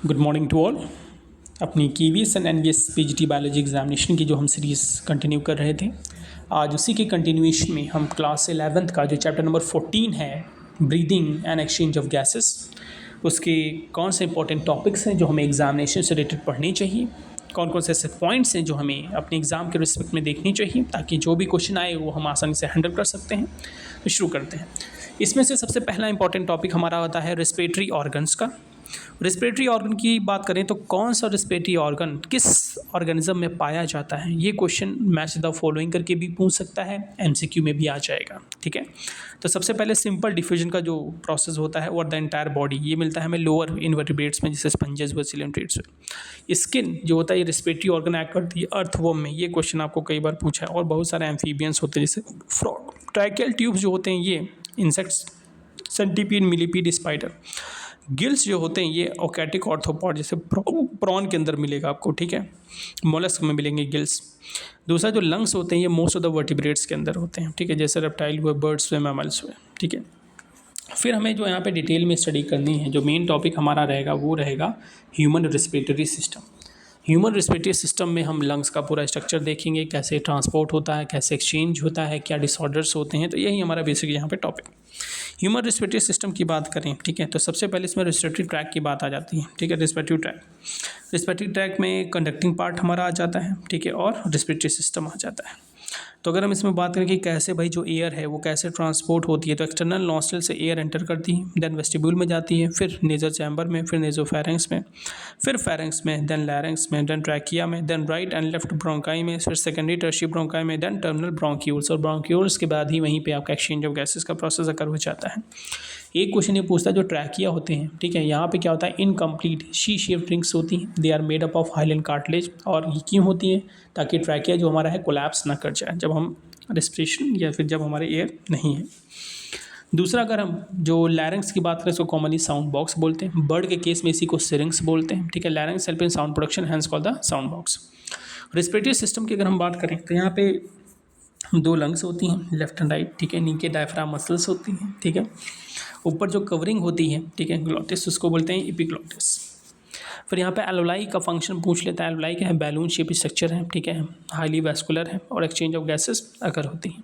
Good morning to all. अपनी KVS and NVS PGT biology examination की जो हम सीरीज़ कंटिन्यू कर रहे थे, आज उसी के कंटिन्यूएशन में हम क्लास 11th का जो चैप्टर नंबर 14 है, breathing and exchange of gases, उसके कौन से इंपॉर्टेंट टॉपिक्स हैं जो हमें एग्जामिनेशन से रिलेटेड पढ़ने चाहिए, कौन कौन से ऐसे पॉइंट्स हैं जो हमें अपने एग्ज़ाम के रिस्पेक्ट में देखनी चाहिए ताकि जो भी क्वेश्चन आए वो हम आसानी से हैंडल कर सकते हैं। तो शुरू करते हैं। इसमें से सबसे पहला इंपॉर्टेंट टॉपिक हमारा होता है रेस्पिरेटरी ऑर्गन्स का। रेस्पिरेटरी ऑर्गन की बात करें तो कौन सा रेस्पिरेटरी ऑर्गन किस ऑर्गेनिज्म में पाया जाता है, ये क्वेश्चन मैच द फॉलोइंग करके भी पूछ सकता है, MCQ में भी आ जाएगा। ठीक है, तो सबसे पहले सिंपल डिफ्यूजन का जो प्रोसेस होता है ओवर द एंटायर बॉडी, ये मिलता है हमें लोअर इनवर्टिब्रेट्स में, जैसे स्पंजेस व सिलेंट्रेट्स में। स्किन जो होता है ये रेस्पिरेटरी ऑर्गन एक्ट करती है अर्थवॉर्म में, ये क्वेश्चन आपको कई बार पूछा है। और बहुत सारे एम्फीबियंस होते हैं जैसे फ्रॉग। ट्राइकेल ट्यूब्स जो होते हैं ये insects, centipede, millipede, spider. Gills जो होते हैं ये ओकेटिक ऑर्थोपॉड, जैसे प्रॉन के अंदर मिलेगा आपको। ठीक है, मोलस्क में मिलेंगे गिल्स। दूसरा जो लंग्स होते हैं ये मोस्ट ऑफ द वर्टिब्रेट्स के अंदर होते हैं। ठीक है, जैसे रेप्टाइल हुए, बर्ड्स हुए, मैमल्स हुए। ठीक है, फिर हमें जो यहाँ पे डिटेल में स्टडी करनी है, जो मेन टॉपिक हमारा रहेगा वो रहेगा human respiratory system. Human respiratory system में हम लंग्स का पूरा स्ट्रक्चर देखेंगे, कैसे ट्रांसपोर्ट होता है, कैसे एक्सचेंज होता है, क्या डिसऑर्डर्स होते हैं। तो यही हमारा बेसिक यहाँ पे टॉपिक। ह्यूमन रेस्पिरेटरी सिस्टम की बात करें, ठीक है, तो सबसे पहले इसमें रेस्पिरेटरी ट्रैक की बात आ जाती है। ठीक है, रेस्पिरेटरी ट्रैक में कंडक्टिंग पार्ट हमारा आ जाता है। ठीक है, और रेस्पिरेटरी सिस्टम आ जाता है। तो अगर हम इसमें बात करें कि कैसे भाई जो एयर है वो कैसे ट्रांसपोर्ट होती है, तो एक्सटर्नल नॉस्ट्रल से एयर एंटर करती है, देन वेस्टिब्यूल में जाती है, फिर नेजल चैम्बर में, फिर नेजोफेरेंक्स में, फिर फेरेंक्स में, देन लैरेंक्स में, देन ट्रैकिया में, then right and left bronchi में, फिर सेकेंडरी टर्शियरी ब्रोंकाई में, देन टर्मिनल ब्रोंक्यूल्स। और ब्रोंक्यूल्स के बाद ही वहीं पे आपका एक्सचेंज ऑफ गैसेस का प्रोसेस अकर हो जाता है। एक क्वेश्चन ये पूछता है जो ट्रैकिया होते हैं, ठीक है, यहाँ पे क्या होता है, इनकम्प्लीट शी शेप्ड रिंग्स होती हैं, they are made up of hyaline cartilage. और ये क्यों होती हैं, ताकि ट्रैकिया जो हमारा है कोलैप्स ना कर जाए जब हम रेस्पिरेशन या फिर जब हमारे एयर नहीं है। दूसरा, अगर हम जो लैरिंक्स की बात करें इसको कॉमनली साउंड बॉक्स बोलते हैं। बर्ड के केस में इसी को सिरिंग्स बोलते हैं। ठीक है, larynx help in sound production, hence called the sound box. Respiratory system की अगर हम बात करें तो यहाँ पे दो लंग्स होती हैं, लेफ्ट एंड राइट। ठीक है, नीचे डायफ्राम मसल्स होती हैं। ठीक है, ऊपर जो कवरिंग होती है, ठीक है, ग्लॉटिस, उसको बोलते हैं एपिग्लॉटिस। फिर यहाँ पे एल्वोलाई का फंक्शन पूछ लेता है। एल्वोलाई क्या है, बैलून शेप स्ट्रक्चर है। ठीक है, हाईली वैस्कुलर है और एक्सचेंज ऑफ गैसेस अकर होती हैं।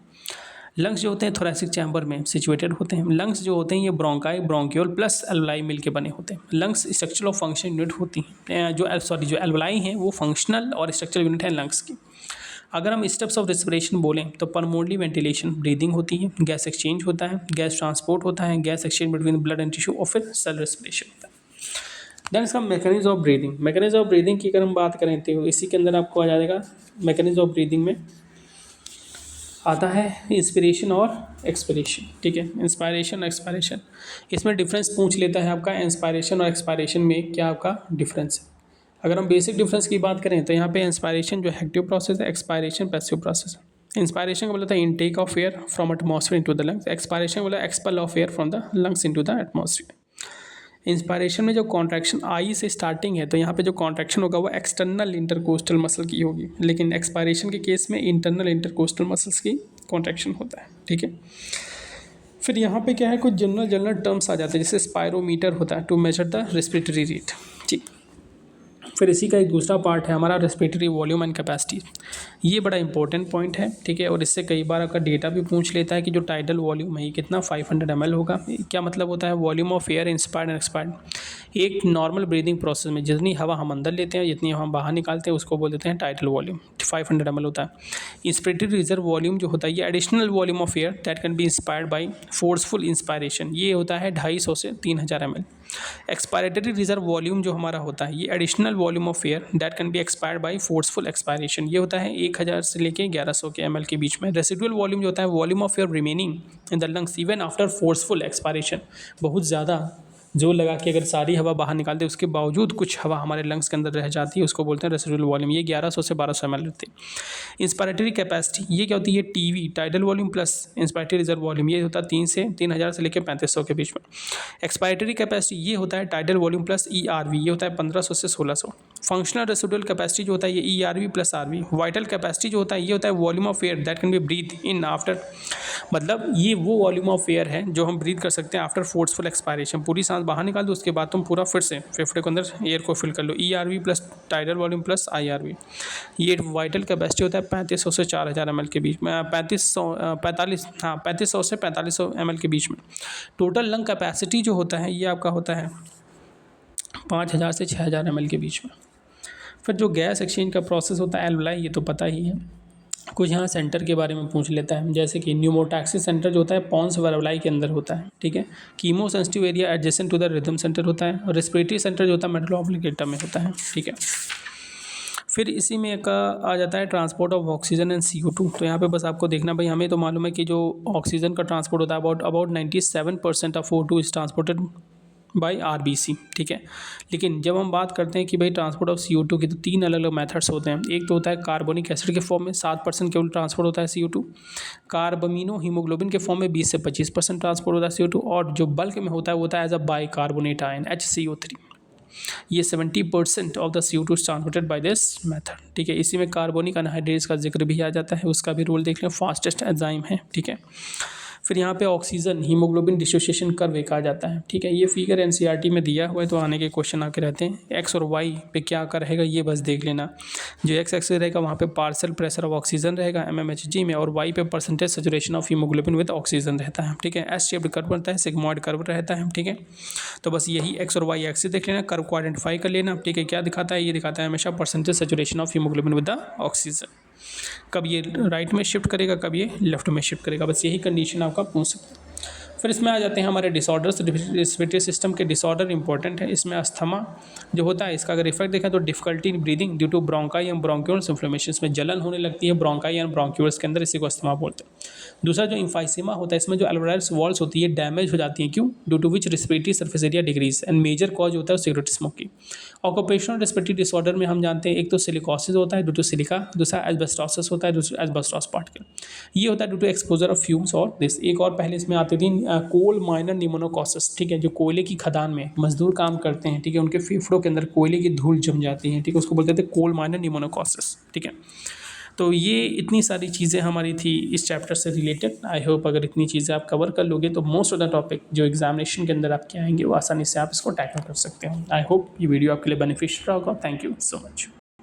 लंग्स जो होते हैं थोरैसिक चैम्बर में सिचुएटेड होते हैं। लंग्स जो होते हैं ये ब्रोंकाई, ब्रोंक्यूल प्लस एल्वोलाई मिलके बने होते हैं। लंग्स स्ट्रक्चरल और फंक्शन यूनिट होती हैं। जो एल्वोलाई हैं वो फंक्शनल और स्ट्रक्चरल यूनिट है लंग्स की। अगर हम स्टेप्स ऑफ रेस्पिरेशन बोलें तो पल्मोनरी वेंटिलेशन, ब्रीदिंग होती है, गैस एक्सचेंज होता है, गैस ट्रांसपोर्ट होता है, gas exchange between blood and tissue, और फिर सेल रेस्पिरेशन होता है। देन इसका mechanism of breathing. Mechanism of breathing की अगर हम बात करें तो इसी के अंदर आपको आ जाएगा। मैकेनिज्म ऑफ ब्रीदिंग में आता है इंस्पिरेशन और एक्सपिरेशन। ठीक है, इंस्पायरेशन और एक्सपायरेशन। इसमें डिफरेंस पूछ लेता है आपका, इंस्पायरेशन और एक्सपायरेशन में क्या आपका डिफरेंस है। अगर हम बेसिक डिफरेंस की बात करें तो यहाँ पे इंस्पायरेशन जो एक्टिव प्रोसेस है, एक्सपायरेशन पैसिव प्रोसेस है। इंस्पायरेशन का बोला था intake of air from atmosphere into the lungs, expiration बोला expel of air from the lungs into the atmosphere. Inspiration में जो कॉन्ट्रैक्शन आई से स्टार्टिंग है तो यहाँ पे जो कॉन्ट्रैक्शन होगा वो एक्सटर्नल इंटरकोस्टल मसल की होगी, लेकिन एक्सपायरेशन के केस में इंटरनल इंटरकोस्टल मसल्स की कॉन्ट्रैक्शन होता है। ठीक है, फिर यहाँ पे क्या है, कुछ जनरल टर्म्स आ जाते हैं, जैसे स्पायरोमीटर होता है to measure the respiratory rate. ठीक, फिर इसी का एक दूसरा पार्ट है हमारा रेस्पिरेटरी वॉल्यूम एंड कैपेसिटी। ये बड़ा इंपॉर्टेंट पॉइंट है। ठीक है, और इससे कई बार आपका डेटा भी पूछ लेता है कि जो टाइडल वॉल्यूम है ये कितना 500 ml होगा। क्या मतलब होता है, volume of air inspired and expired. एक नॉर्मल ब्रीदिंग प्रोसेस में जितनी हवा हम अंदर लेते हैं, जितनी हम बाहर निकालते हैं, उसको बोल देते हैं टाइडल वॉल्यूम, 500 ml होता है। इंस्पिरेटरी रिजर्व वॉल्यूम जो होता है ये additional volume of air that can B inspired by forceful inspiration, ये होता है 250 से 3000 ml। एक्सपायरेटरी रिजर्व वॉल्यूम जो हमारा होता है ये additional volume of air that can be expired by forceful expiration, ये होता है 1000 से लेके 1100 के ml के बीच में। रेसिडुअल वॉल्यूम जो होता है volume of air remaining in the lungs even after forceful expiration, बहुत ज़्यादा जोर लगा के अगर सारी हवा बाहर निकालते हैं उसके बावजूद कुछ हवा हमारे लंग्स के अंदर रह जाती है, उसको बोलते हैं रेसिडुअल वॉल्यूम। ये 1100 से 1200 ml रहती है। इंस्पायरेटरी कैपेसिटी ये क्या होती है, TV tidal volume plus inspiratory reserve volume, ये होता है 3000 से लेकर 3500 के बीच में। एक्सपायरेटरी कैपेसिटी ये होता है टाइडल वॉल्यूम प्लस ERV, ये होता है 1500 से 1600। फंक्शनल रेसिडुअल कैपेसिटी जो होता है ये ERV plus RV। Vital capacity जो होता है ये होता है volume of air that can be breathe in after, मतलब ये वो वॉल्यूम ऑफ एयर है जो हम ब्रीथ कर सकते हैं आफ्टर फोर्सफुल एक्सपायरेशन। पूरी सांस बाहर निकाल दो, उसके बाद तुम पूरा फिर से फेफड़े के अंदर एयर को फिल कर लो। ERV plus tidal volume plus IRV। ये वाइटल कैपेसिटी होता है 3500 से 4000 ml के बीच में, 3500 से 4500 ml के बीच में। टोटल लंग कैपेसिटी जो होता है ये आपका होता है 5000 से 6000 ml के बीच में। फिर जो गैस एक्सचेंज का प्रोसेस होता है एल्वलाई, ये तो पता ही है। कुछ यहाँ सेंटर के बारे में पूछ लेता है, जैसे कि न्यूमोटैक्सी सेंटर जो होता है पॉन्स एल्वलाई के अंदर होता है, ठीक है। Chemosensitive area adjacent to the rhythm centre होता है, और रेस्पिरेटरी सेंटर जो होता है मेडुला ऑब्लिंगेटा में होता है, ठीक है। फिर इसी में एक आ जाता है transport of oxygen and CO2। तो यहाँ पे बस आपको देखना भाई, हमें तो मालूम है कि जो ऑक्सीजन का ट्रांसपोर्ट होता है about 97% of O2 is transported by RBC, ठीक है। लेकिन जब हम बात करते हैं कि भाई ट्रांसपोर्ट ऑफ CO2 की, तो 3 अलग अलग मेथड्स होते हैं। एक तो होता है कार्बोनिक एसिड के फॉर्म में 7% केवल ट्रांसपोर्ट होता है CO2। कार्बमिनो हीमोग्लोबिन के फॉर्म में 20 से 25% ट्रांसपोर्ट होता है CO2। और जो बल्क में होता है वो होता है as a bicarbonate ion HCO3। ये 70% of the CO2 transported by this method, ठीक है। इसी में कार्बोनिक अनहाइड्रेट्स का जिक्र भी आ जाता है, उसका भी रोल देख लें, फास्टेस्ट एंजाइम है, ठीक है। फिर यहाँ पे ऑक्सीजन हीमोग्लोबिन डिसोसिएशन कर्व एक आ जाता है, ठीक है। ये फिगर NCERT में दिया हुआ है, तो आने के क्वेश्चन आके रहते हैं। एक्स और वाई पे क्या कर रहेगा ये बस देख लेना। जो एक्स एक्सिस रहेगा वहाँ पे पार्शियल प्रेशर ऑफ ऑक्सीजन रहेगा mmHg में, और वाई पे percentage saturation of haemoglobin with oxygen रहता है, ठीक है। एस शेप्ड कर्व बनता है, सिग्मॉइड कर्व रहता है, ठीक है। तो बस यही एक्स और वाई एक्सिस देख लेना, कर्व को आइडेंटिफाई कर लेना, ठीक है। क्या दिखाता है, ये दिखाता है हमेशा percentage saturation of haemoglobin with the oxygen. कब ये राइट में शिफ्ट करेगा, कब ये लेफ्ट में शिफ्ट करेगा, बस यही कंडीशन आपका पूछ सकते हैं। फिर इसमें आ जाते हैं हमारे डिसऑर्डर्स। रेस्पिरेटरी सिस्टम के डिसऑर्डर इंपॉर्टेंट है। इसमें अस्थमा जो होता है, इसका अगर इफेक्ट देखा तो difficulty in breathing due to bronchi and bronchioles inflammation, इसमें जलन होने लगती है ब्रोंकाई एंड ब्रोंक्यूल्स के अंदर, इसी को अस्थमा बोलते हैं। दूसरा जो इम्फाइसीमा होता है, इसमें जो एल्वेओलार वॉल्स होती है डैमेज हो जाती है, क्यों? Due to which respiratory surface area decrease, and major cause होता है cigarette smoking. Occupational respiratory disorder में हम जानते हैं एक तो सिलिकोसिस होता है ड्यू टू सिलिका, दूसरा एस्बेस्टोसिस होता है, दूसरा एस्बेस्टोस पार्टिकल, ये होता है due to exposure of fumes. और दिस एक और पहले इसमें आती थी कोल माइनर निमोनोकॉसिस, ठीक है। जो कोयले की खदान में मजदूर काम करते हैं, ठीक है, उनके फेफड़ों के अंदर कोयले की धूल जम जाती है, ठीक है, उसको बोलते थे कोल माइनर निमोनोकॉसिस, ठीक है। तो ये इतनी सारी चीज़ें हमारी थी इस चैप्टर से रिलेटेड। आई होप अगर इतनी चीज़ें आप कवर कर लोगे तो मोस्ट ऑफ द टॉपिक जो एग्जामिनेशन के अंदर आपके आएंगे वो आसानी से आप इसको टैकल कर सकते हो। आई होप ये वीडियो आपके लिए बेनिफिशियल रहा होगा। Thank you so much.